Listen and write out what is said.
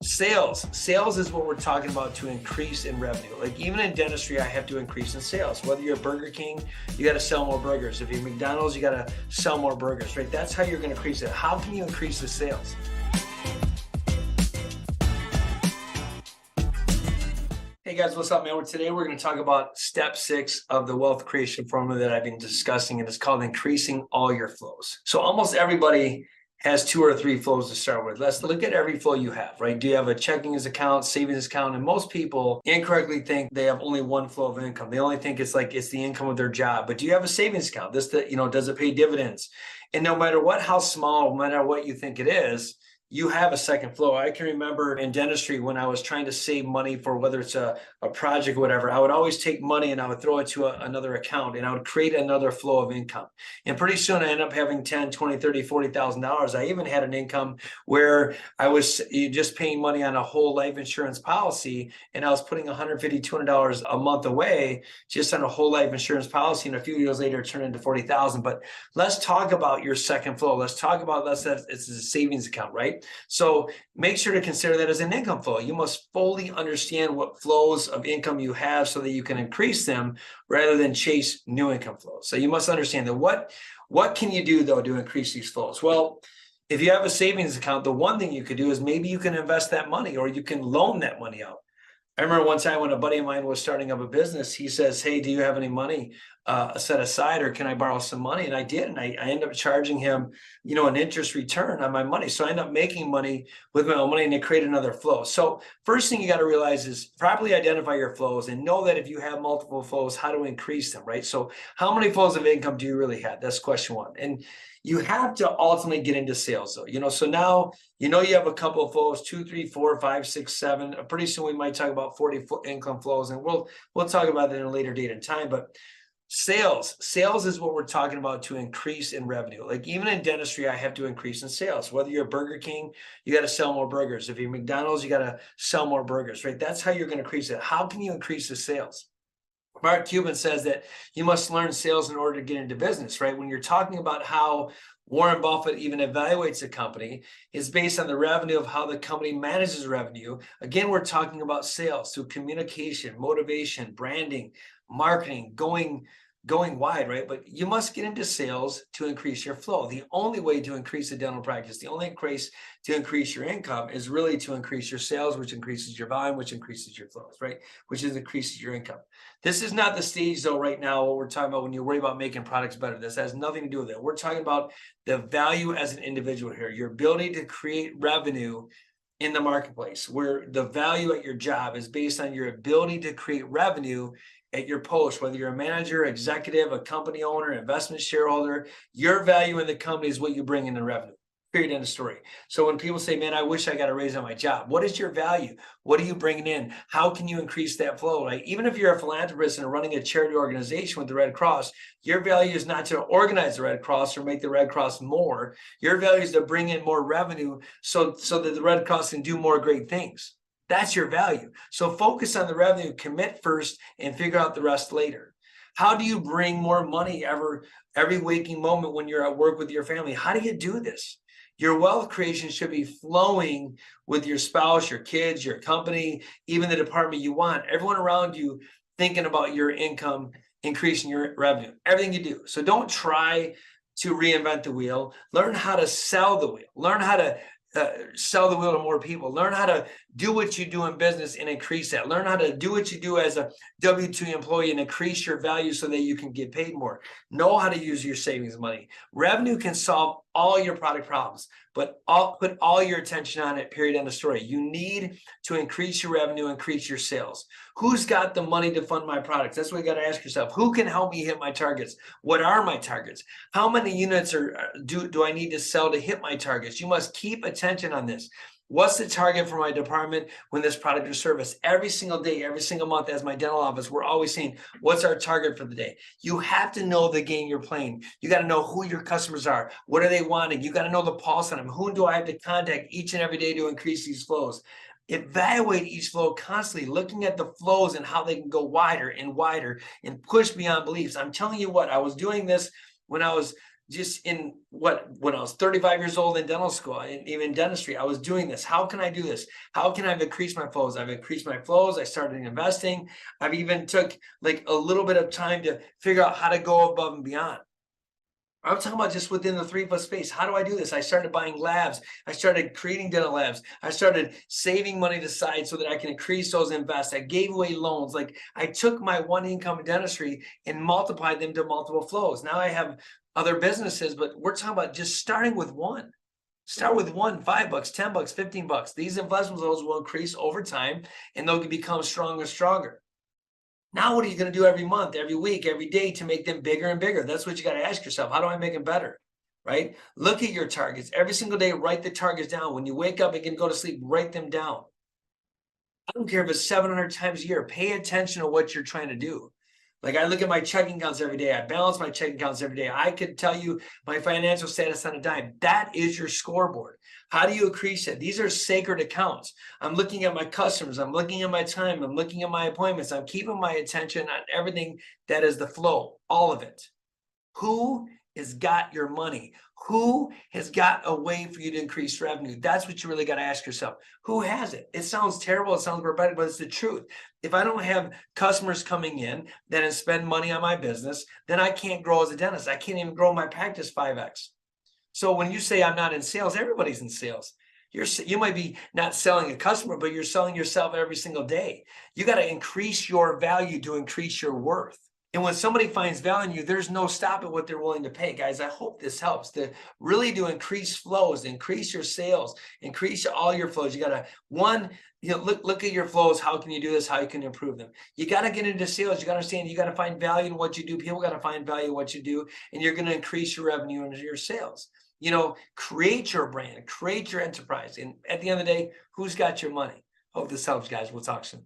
Sales is what we're talking about to increase in revenue. Like even in dentistry, I have to increase in sales. Whether you're Burger King, you got to sell more burgers. If you're McDonald's, you got to sell more burgers, right? That's how you're going to increase it. How can you increase the sales? Hey guys, what's up, man? Today we're going to talk about step 6 of the wealth creation formula that I've been discussing, and it's called increasing all your flows. So almost everybody has 2 or 3 flows to start with. Let's look at every flow you have, right? Do you have a checking account, savings account? And most people incorrectly think they have only one flow of income. They only think it's the income of their job. But do you have a savings account? Does it pay dividends? And no matter what, how small, no matter what you think it is, you have a second flow. I can remember in dentistry when I was trying to save money for whether it's a project or whatever, I would always take money and I would throw it to another account and I would create another flow of income. And pretty soon I ended up having 10, 20, 30, $40,000. I even had an income where I was just paying money on a whole life insurance policy and I was putting $150, $200 a month away just on a whole life insurance policy. And a few years later, it turned into 40,000. But let's talk about your second flow. Let's talk about, it's a savings account, right? So make sure to consider that as an income flow. You must fully understand what flows of income you have so that you can increase them rather than chase new income flows. So you must understand that what can you do though to increase these flows? Well, if you have a savings account, the one thing you could do is maybe you can invest that money or you can loan that money out. I remember one time when a buddy of mine was starting up a business, he says, "Hey, do you have any money set aside or can I borrow some money?" And I did. And I ended up charging him, an interest return on my money. So I ended up making money with my own money and it created another flow. So first thing you got to realize is properly identify your flows and know that if you have multiple flows, how to increase them, right? So how many flows of income do you really have? That's question one. And you have to ultimately get into sales though, so now, you have a couple of flows, 2, 3, 4, 5, 6, 7. Pretty soon we might talk about 40 income flows and we'll talk about that in a later date and time. But sales is what we're talking about to increase in revenue. Like even in dentistry, I have to increase in sales. Whether you're Burger King, you got to sell more burgers. If you're McDonald's, you got to sell more burgers, right? That's how you're going to increase it. How can you increase the sales? Mark Cuban says that you must learn sales in order to get into business, right? When you're talking about how Warren Buffett even evaluates a company, is based on the revenue of how the company manages revenue. Again, we're talking about sales through communication, motivation, branding, marketing, going wide, right? But you must get into sales to increase your flow. The only way to increase the dental practice, the only increase to increase your income is really to increase your sales, which increases your volume, which increases your flows, right? Which increases your income. This is not the stage though right now, what we're talking about when you worry about making products better. This has nothing to do with it. We're talking about the value as an individual here, your ability to create revenue in the marketplace, where the value at your job is based on your ability to create revenue at your post, whether you're a manager, executive, a company owner, investment shareholder. Your value in the company is what you bring in the revenue. Period. End of story. So when people say, "Man, I wish I got a raise on my job," what is your value? What are you bringing in? How can you increase that flow? Right? Even if you're a philanthropist and running a charity organization with the Red Cross, your value is not to organize the Red Cross or make the Red Cross more. Your value is to bring in more revenue so that the Red Cross can do more great things. That's your value. So focus on the revenue, commit first, and figure out the rest later. How do you bring more money every waking moment when you're at work with your family? How do you do this? Your wealth creation should be flowing with your spouse, your kids, your company, even the department you want. Everyone around you thinking about your income, increasing your revenue, everything you do. So don't try to reinvent the wheel. Learn how to sell the wheel. Learn how to sell the wheel to more people. Learn how to do what you do in business and increase that. Learn how to do what you do as a W-2 employee and increase your value so that you can get paid more. Know how to use your savings money. Revenue can solve all your product problems, but put all your attention on it, period, end of story. You need to increase your revenue, increase your sales. Who's got the money to fund my products? That's what you got to ask yourself. Who can help me hit my targets? What are my targets? How many units do I need to sell to hit my targets? You must keep attention on this. What's the target for my department when this product or service? Every single day, every single month, as my dental office, we're always saying, what's our target for the day? You have to know the game you're playing. You got to know who your customers are. What are they wanting? You got to know the pulse on them. Who do I have to contact each and every day to increase these flows? Evaluate each flow constantly, looking at the flows and how they can go wider and wider and push beyond beliefs. I'm telling you what, I was doing this when I was just in when I was 35 years old in dental school, and even dentistry, I was doing this. How can I do this? How can I increase my flows? I've increased my flows. I started investing. I've even took like a little bit of time to figure out how to go above and beyond. I'm talking about just within the 3 foot space. How do I do this? I started buying labs. I started creating dental labs. I started saving money to the side so that I can increase those invests. I gave away loans. Like I took my one income in dentistry and multiplied them to multiple flows. Now I have other businesses, but we're talking about just starting with one. Start with one, $5, $10, $15. These investment flows will increase over time and they'll become stronger and stronger. Now, what are you going to do every month, every week, every day to make them bigger and bigger? That's what you got to ask yourself. How do I make them better? Right? Look at your targets every single day. Write the targets down. When you wake up and can go to sleep, write them down. I don't care if it's 700 times a year. Pay attention to what you're trying to do. Like I look at my checking accounts every day. I balance my checking accounts every day. I could tell you my financial status on a dime. That is your scoreboard. How do you increase it? These are sacred accounts. I'm looking at my customers. I'm looking at my time. I'm looking at my appointments. I'm keeping my attention on everything that is the flow, all of it. Who has got your money? Who has got a way for you to increase revenue? That's what you really got to ask yourself. Who has it? It sounds terrible. It sounds repetitive, but it's the truth. If I don't have customers coming in that spend money on my business, then I can't grow as a dentist. I can't even grow my practice 5x. So when you say I'm not in sales, everybody's in sales. You might be not selling a customer, but you're selling yourself every single day. You got to increase your value to increase your worth. And when somebody finds value in you, there's no stopping what they're willing to pay. Guys, I hope this helps to really increase flows, increase your sales, increase all your flows. You got to, look at your flows. How can you do this? How you can improve them? You got to get into sales. You got to understand you got to find value in what you do. People got to find value in what you do, and you're going to increase your revenue and your sales. Create your brand, create your enterprise. And at the end of the day, who's got your money? Hope this helps, guys. We'll talk soon.